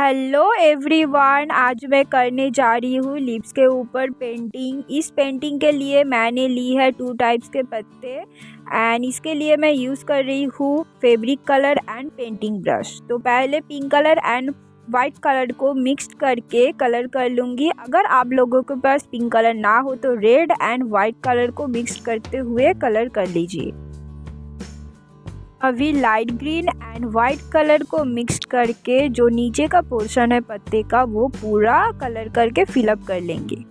Hello everyone, आज मैं करने जा रही हूँ लिप्स के ऊपर पेंटिंग। इस पेंटिंग के लिए मैंने ली है 2 टाइप्स के पत्ते एंड इसके लिए मैं यूज़ कर रही हूँ fabric colour and painting brush. तो पहले pink colour and white colour को मिक्स करके कलर कर लूँगी। अगर आप लोगों के पास पिंक कलर ना हो तो रेड एंड वाइट कलर को मिक्स करते हुए कलर कर लीजिए। अभी light green and white colour को मिक्स करके जो नीचे का पोर्शन है पत्ते का वो पूरा कलर करके फिलअप कर लेंगे।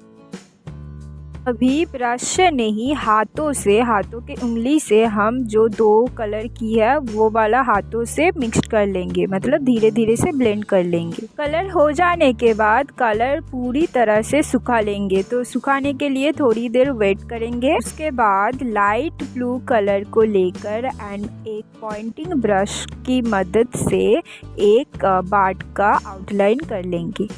अभी ब्रश से नहीं, हाथों के उंगली से हम जो 2 कलर की है वो वाला हाथों से मिक्स कर लेंगे, मतलब धीरे धीरे से ब्लेंड कर लेंगे। कलर हो जाने के बाद कलर पूरी तरह से सुखा लेंगे। तो सुखाने के लिए थोड़ी देर वेट करेंगे। उसके बाद लाइट ब्लू कलर को लेकर एंड एक पॉइंटिंग ब्रश की मदद से एक बार्ड का आउटलाइन कर लेंगे।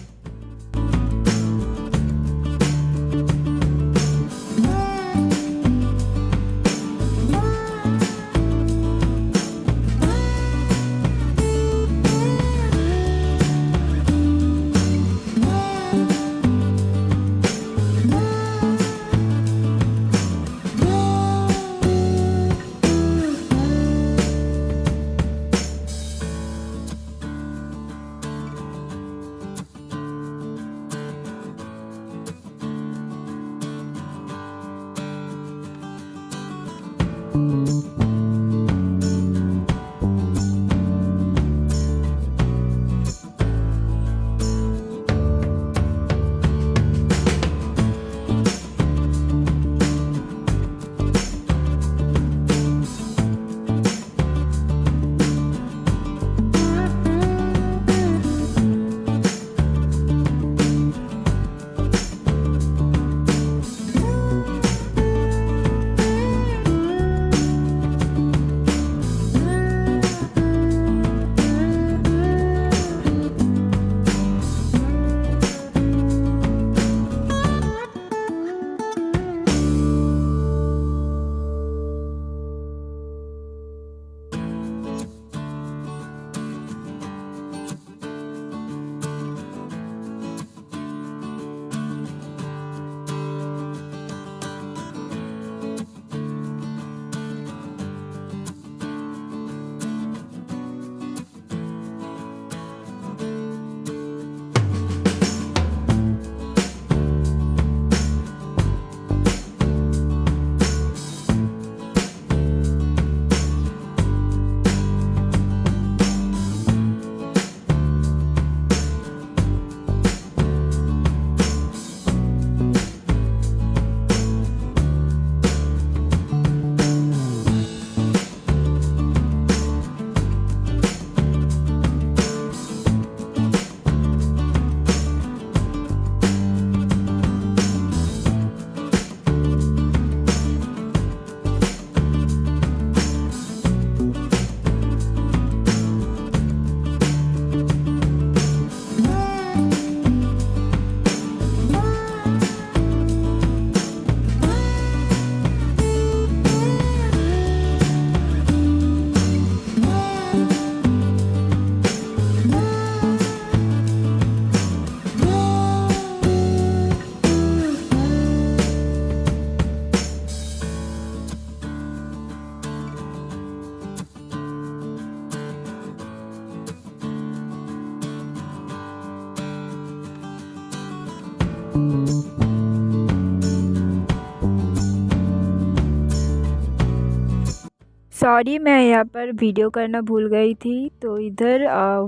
सॉरी, मैं यहाँ पर वीडियो करना भूल गई थी। तो इधर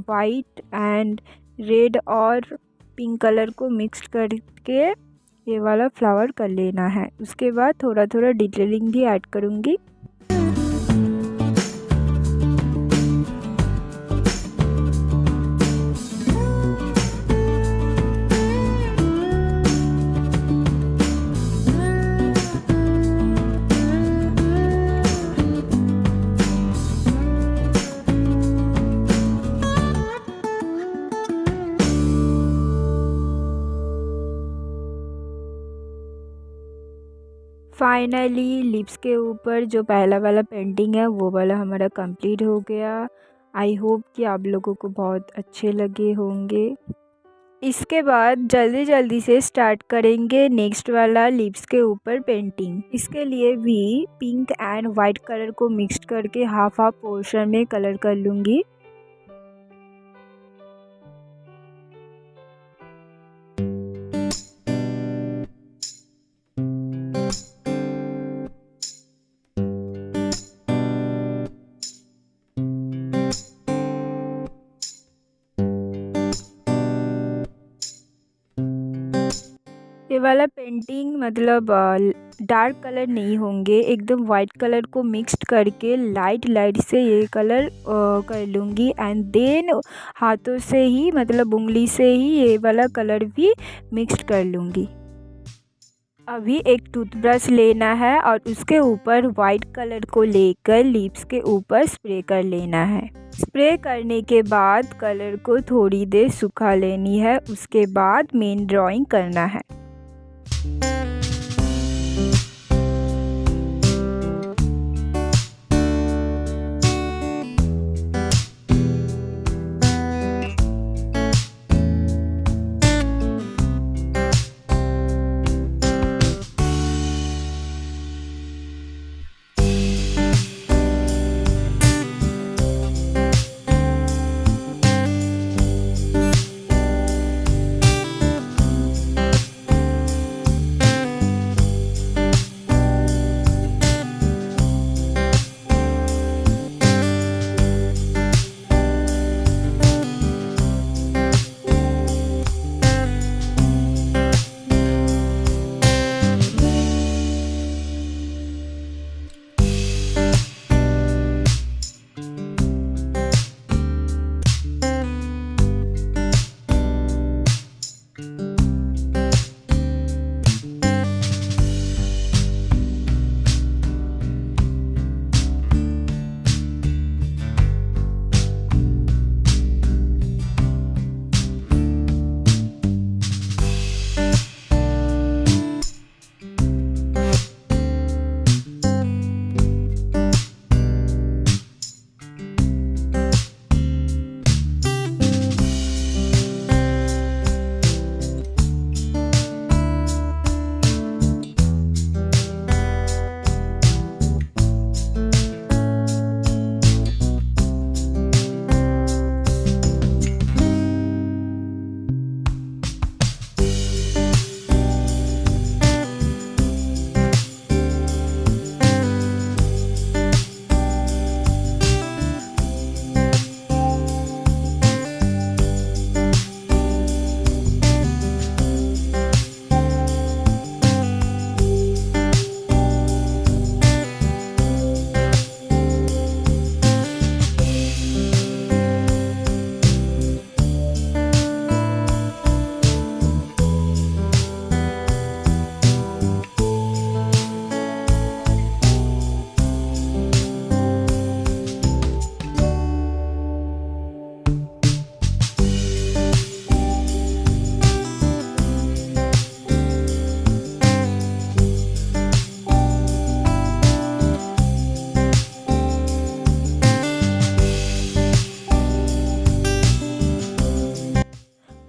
वाइट एंड रेड और पिंक कलर को मिक्स करके ये वाला फ्लावर कर लेना है। उसके बाद थोड़ा थोड़ा डिटेलिंग भी ऐड करूँगी। फाइनली लिप्स के ऊपर जो पहला वाला पेंटिंग है वो वाला हमारा कंप्लीट हो गया। आई होप कि आप लोगों को बहुत अच्छे लगे होंगे। इसके बाद जल्दी जल्दी से स्टार्ट करेंगे नेक्स्ट वाला लिप्स के ऊपर पेंटिंग। इसके लिए भी पिंक एंड वाइट कलर को मिक्स करके हाफ हाफ पोर्शन में कलर कर लूँगी। ये वाला पेंटिंग मतलब डार्क कलर नहीं होंगे, एकदम वाइट कलर को मिक्स्ड करके लाइट लाइट से ये कलर कर लूँगी एंड देन हाथों से ही मतलब उंगली से ही ये वाला कलर भी मिक्स्ड कर लूँगी। अभी एक टूथब्रश लेना है और उसके ऊपर वाइट कलर को लेकर लिप्स के ऊपर स्प्रे कर लेना है। स्प्रे करने के बाद कलर को थोड़ी देर सुखा लेनी है, उसके बाद मेन ड्राइंग करना है।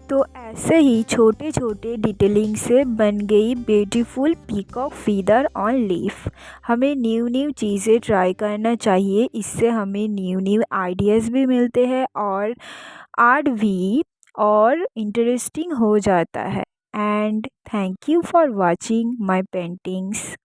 तो ऐसे ही छोटे छोटे डिटेलिंग से बन गई beautiful peacock feather on leaf. हमें न्यू चीज़ें ट्राई करना चाहिए, इससे हमें न्यू आइडियाज़ भी मिलते हैं और आर्ट भी और इंटरेस्टिंग हो जाता है। And thank you for watching my paintings.